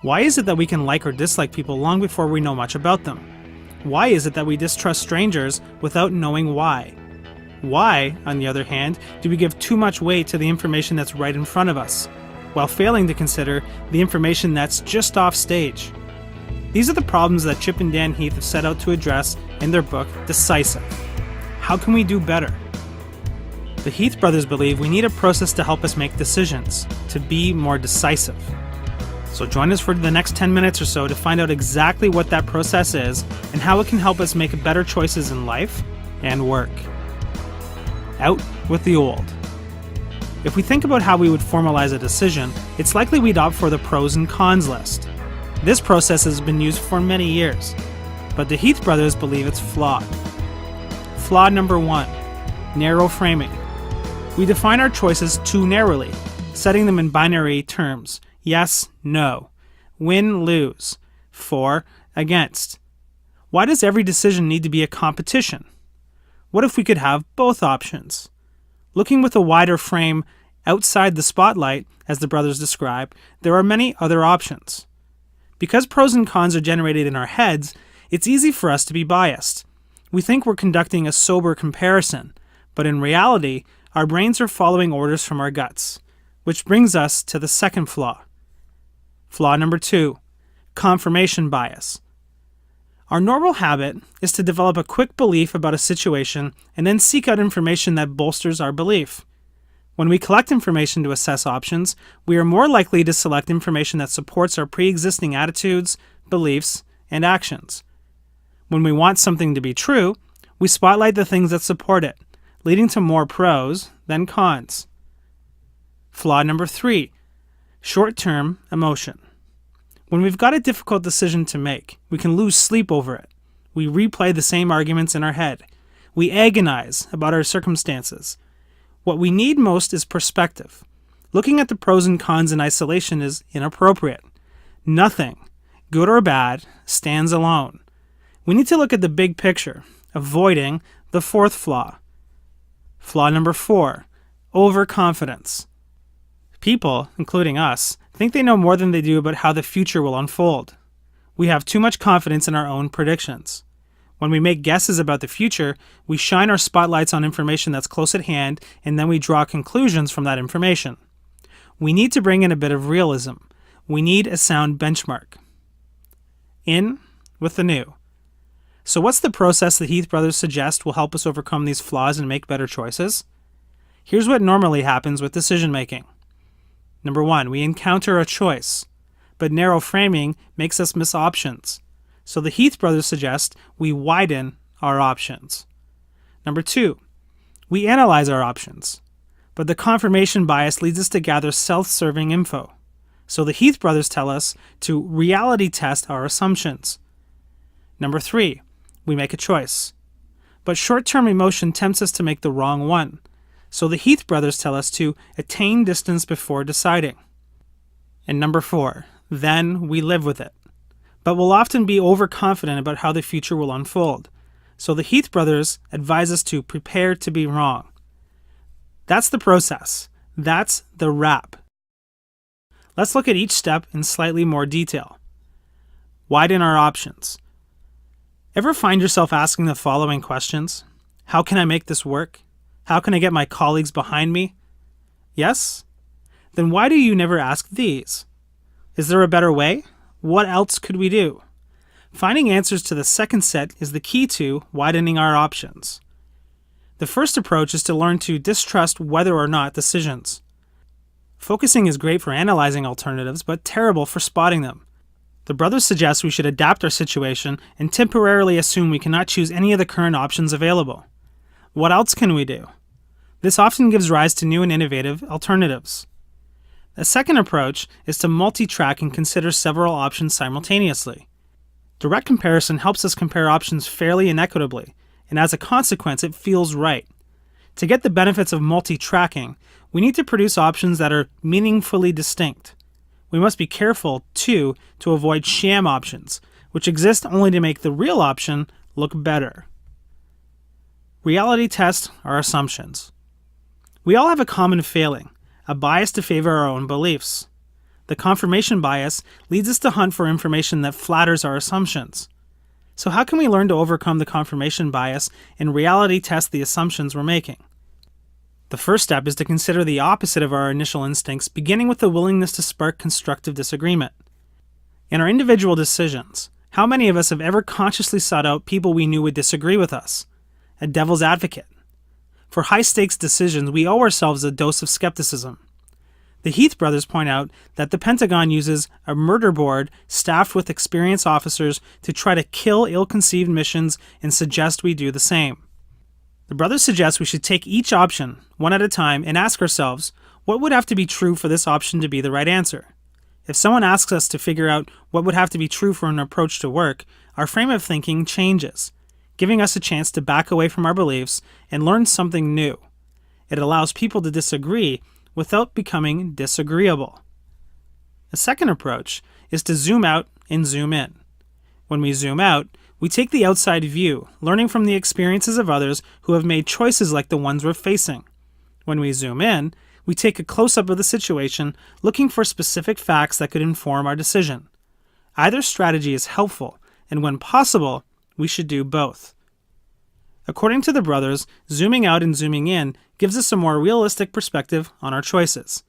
Why is it that we can like or dislike people long before we know much about them? Why is it that we distrust strangers without knowing why? Why, on the other hand, do we give too much weight to the information that's right in front of us, while failing to consider the information that's just off stage? These are the problems that Chip and Dan Heath have set out to address in their book, Decisive. How can we do better? The Heath brothers believe we need a process to help us make decisions, to be more decisive. So join us for the next 10 minutes or so to find out exactly what that process is and how it can help us make better choices in life and work. Out with the old. If we think about how we would formalize a decision, it's likely we'd opt for the pros and cons list. This process has been used for many years, but the Heath brothers believe it's flawed. Flaw number 1, narrow framing. We define our choices too narrowly, setting them in binary terms. Yes, no. Win, lose. For, against. Why does every decision need to be a competition? What if we could have both options? Looking with a wider frame outside the spotlight, as the brothers describe, there are many other options. Because pros and cons are generated in our heads, it's easy for us to be biased. We think we're conducting a sober comparison, but in reality, our brains are following orders from our guts, which brings us to the second flaw. Flaw number 2, confirmation bias. Our normal habit is to develop a quick belief about a situation and then seek out information that bolsters our belief. When we collect information to assess options, we are more likely to select information that supports our pre-existing attitudes, beliefs, and actions. When we want something to be true, we spotlight the things that support it, leading to more pros than cons. Flaw number 3, short-term emotion. When we've got a difficult decision to make, we can lose sleep over it. We replay the same arguments in our head. We agonize about our circumstances. What we need most is perspective. Looking at the pros and cons in isolation is inappropriate. Nothing, good or bad, stands alone. We need to look at the big picture, avoiding the fourth flaw. Flaw number 4, overconfidence. People, including us, think they know more than they do about how the future will unfold. We have too much confidence in our own predictions. When we make guesses about the future, we shine our spotlights on information that's close at hand, and then we draw conclusions from that information. We need to bring in a bit of realism. We need a sound benchmark. In with the new. So what's the process the Heath brothers suggest will help us overcome these flaws and make better choices? Here's what normally happens with decision making. Number 1, we encounter a choice, but narrow framing makes us miss options. So the Heath brothers suggest we widen our options. Number 2, we analyze our options, but the confirmation bias leads us to gather self-serving info. So the Heath brothers tell us to reality test our assumptions. Number 3, we make a choice, but short-term emotion tempts us to make the wrong one. So the Heath brothers tell us to attain distance before deciding. And number 4, then we live with it. But we'll often be overconfident about how the future will unfold. So the Heath brothers advise us to prepare to be wrong. That's the process. That's the wrap. Let's look at each step in slightly more detail. Widen our options. Ever find yourself asking the following questions? How can I make this work? How can I get my colleagues behind me? Yes? Then why do you never ask these? Is there a better way? What else could we do? Finding answers to the second set is the key to widening our options. The first approach is to learn to distrust whether or not decisions. Focusing is great for analyzing alternatives, but terrible for spotting them. The brothers suggest we should adapt our situation and temporarily assume we cannot choose any of the current options available. What else can we do? This often gives rise to new and innovative alternatives. A second approach is to multi-track and consider several options simultaneously. Direct comparison helps us compare options fairly and equitably, and as a consequence, it feels right. To get the benefits of multi-tracking, we need to produce options that are meaningfully distinct. We must be careful, too, to avoid sham options, which exist only to make the real option look better. Reality test our assumptions. We all have a common failing, a bias to favor our own beliefs. The confirmation bias leads us to hunt for information that flatters our assumptions. So how can we learn to overcome the confirmation bias and reality test the assumptions we're making? The first step is to consider the opposite of our initial instincts, beginning with the willingness to spark constructive disagreement. In our individual decisions, how many of us have ever consciously sought out people we knew would disagree with us? A devil's advocate. For high-stakes decisions, we owe ourselves a dose of skepticism. The Heath brothers point out that the Pentagon uses a murder board staffed with experienced officers to try to kill ill-conceived missions and suggest we do the same. The brothers suggest we should take each option, one at a time, and ask ourselves, what would have to be true for this option to be the right answer? If someone asks us to figure out what would have to be true for an approach to work, our frame of thinking changes, giving us a chance to back away from our beliefs and learn something new. It allows people to disagree without becoming disagreeable. A second approach is to zoom out and zoom in. When we zoom out, we take the outside view, learning from the experiences of others who have made choices like the ones we're facing. When we zoom in, we take a close-up of the situation, looking for specific facts that could inform our decision. Either strategy is helpful, and when possible, we should do both. According to the brothers, zooming out and zooming in gives us a more realistic perspective on our choices.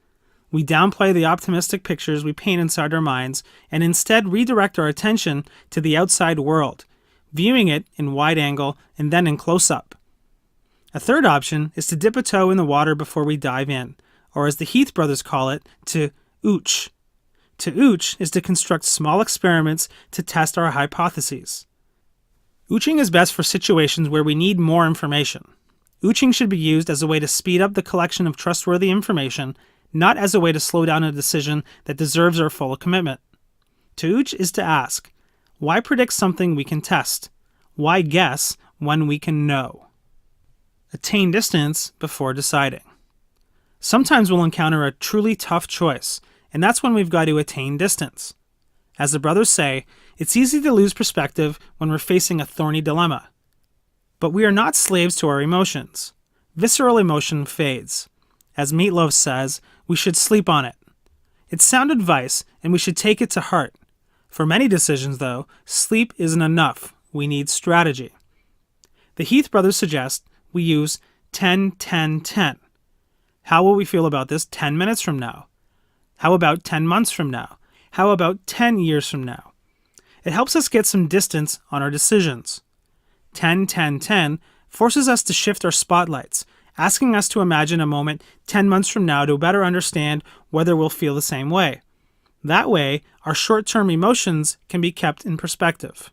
We downplay the optimistic pictures we paint inside our minds and instead redirect our attention to the outside world, viewing it in wide angle and then in close-up. A third option is to dip a toe in the water before we dive in, or as the Heath brothers call it, to ooch. To ooch is to construct small experiments to test our hypotheses. Ooching is best for situations where we need more information. Ooching should be used as a way to speed up the collection of trustworthy information, not as a way to slow down a decision that deserves our full commitment. To ooch is to ask, why predict something we can test? Why guess when we can know? Attain distance before deciding. Sometimes we'll encounter a truly tough choice, and that's when we've got to attain distance. As the brothers say, it's easy to lose perspective when we're facing a thorny dilemma. But we are not slaves to our emotions. Visceral emotion fades. As Meatloaf says, we should sleep on it. It's sound advice, and we should take it to heart. For many decisions, though, sleep isn't enough. We need strategy. The Heath brothers suggest we use 10-10-10. How will we feel about this 10 minutes from now? How about 10 months from now? How about 10 years from now? It helps us get some distance on our decisions. 10-10-10 forces us to shift our spotlights, asking us to imagine a moment 10 months from now to better understand whether we'll feel the same way. That way, our short-term emotions can be kept in perspective.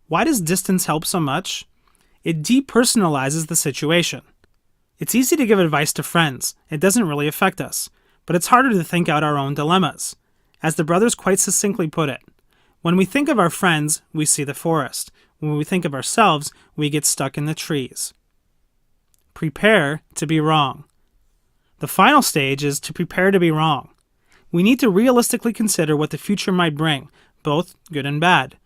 Why does distance help so much? It depersonalizes the situation. It's easy to give advice to friends. It doesn't really affect us. But it's harder to think out our own dilemmas. As the brothers quite succinctly put it, when we think of our friends, we see the forest. When we think of ourselves, we get stuck in the trees. Prepare to be wrong. The final stage is to prepare to be wrong. We need to realistically consider what the future might bring, both good and bad.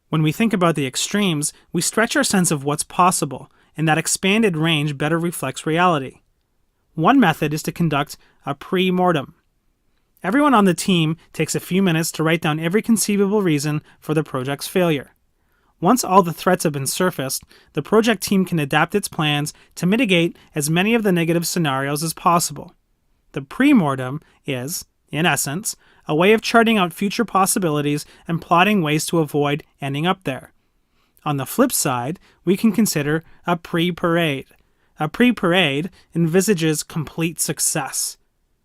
When we think about the extremes, we stretch our sense of what's possible, and that expanded range better reflects reality. One method is to conduct a pre-mortem. Everyone on the team takes a few minutes to write down every conceivable reason for the project's failure. Once all the threats have been surfaced, the project team can adapt its plans to mitigate as many of the negative scenarios as possible. The pre-mortem is, in essence, a way of charting out future possibilities and plotting ways to avoid ending up there. On the flip side, we can consider a pre-parade. A pre-parade envisages complete success.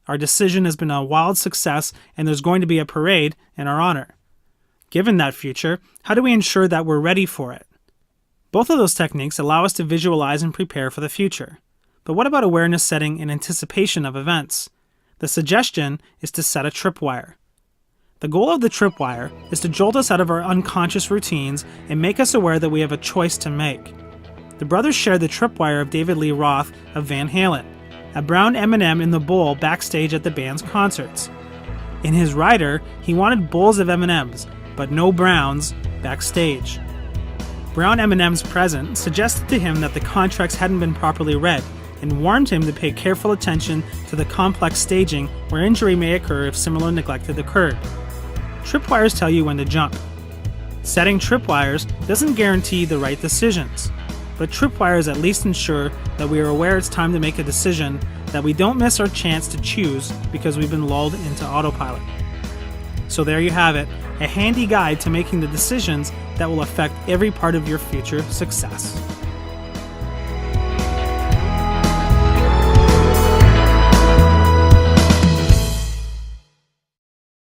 Our decision has been a wild success, and there's going to be a parade in our honor. Given that future, how do we ensure that we're ready for it? Both of those techniques allow us to visualize and prepare for the future. But what about awareness setting in anticipation of events? The suggestion is to set a tripwire. The goal of the tripwire is to jolt us out of our unconscious routines and make us aware that we have a choice to make. The brothers shared the tripwire of David Lee Roth of Van Halen, a brown M&M in the bowl backstage at the band's concerts. In his rider, he wanted bowls of M&Ms, but no browns backstage. Brown M&Ms present suggested to him that the contracts hadn't been properly read, and warned him to pay careful attention to the complex staging where injury may occur if similar neglect had occurred. Tripwires tell you when to jump. Setting tripwires doesn't guarantee the right decisions, but tripwires at least ensure that we are aware it's time to make a decision, that we don't miss our chance to choose because we've been lulled into autopilot. So there you have it, a handy guide to making the decisions that will affect every part of your future success.